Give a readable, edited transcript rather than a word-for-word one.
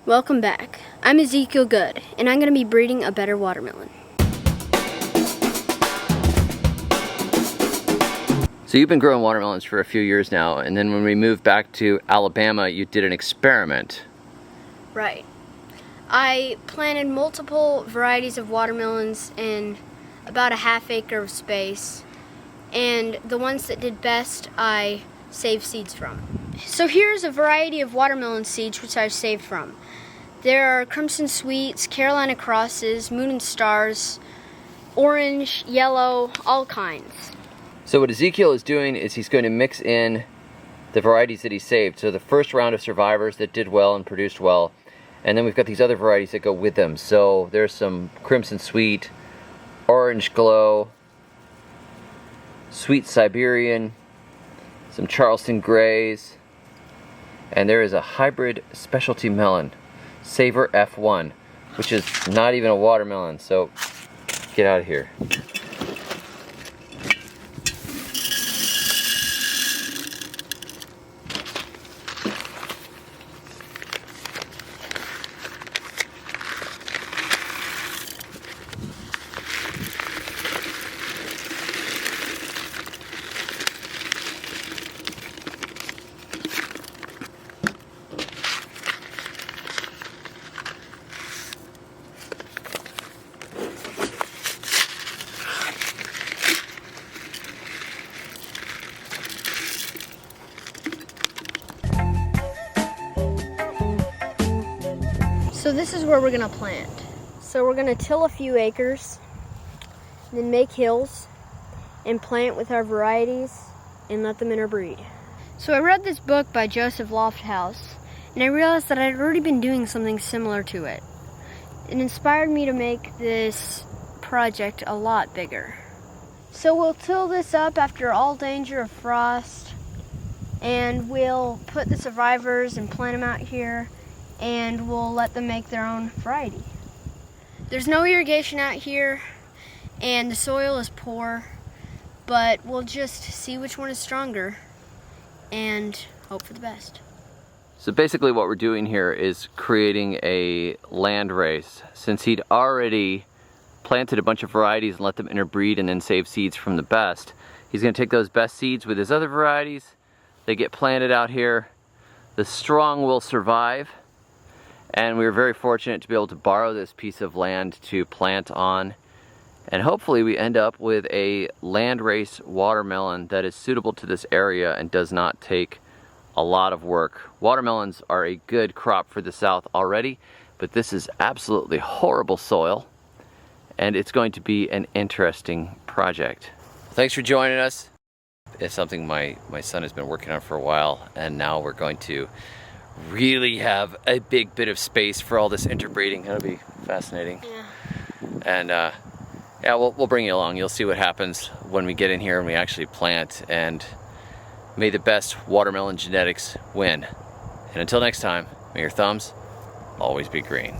Welcome back. I'm Ezekiel Good, and I'm going to be breeding a better watermelon. So you've been growing watermelons for a few years now, and then when we moved back to Alabama, you did an experiment. Right. I planted multiple varieties of watermelons in about a half acre of space, and the ones that did best I saved seeds from. So here's a variety of watermelon seeds which I've saved from. There are Crimson Sweets, Carolina Crosses, Moon and Stars, orange, yellow, all kinds. So what Ezekiel is doing is he's going to mix in the varieties that he saved. So the first round of survivors that did well and produced well, and then we've got these other varieties that go with them. So there's some Crimson Sweet, Orange Glow, Sweet Siberian, some Charleston Grays, and there is a hybrid specialty melon, Savor F1, which is not even a watermelon, so get out of here. So this is where we're going to plant. So we're going to till a few acres, then make hills, and plant with our varieties, and let them interbreed. So I read this book by Joseph Lofthouse, and I realized that I'd already been doing something similar to it. It inspired me to make this project a lot bigger. So we'll till this up after all danger of frost, and we'll put the survivors and plant them out here, and we'll let them make their own variety. There's no irrigation out here, and the soil is poor, but we'll just see which one is stronger and hope for the best. So basically what we're doing here is creating a land race. Since he'd already planted a bunch of varieties and let them interbreed and then save seeds from the best, he's going to take those best seeds with his other varieties. They get planted out here. The strong will survive. And we were very fortunate to be able to borrow this piece of land to plant on. And hopefully we end up with a landrace watermelon that is suitable to this area and does not take a lot of work. Watermelons are a good crop for the South already, but this is absolutely horrible soil, and it's going to be an interesting project. Thanks for joining us. It's something my son has been working on for a while, and now we're going to really have a big bit of space for all this interbreeding. That'll be fascinating. Yeah. And yeah, we'll bring you along. You'll see what happens when we get in here and we actually plant, and may the best watermelon genetics win. And until next time, may your thumbs always be green.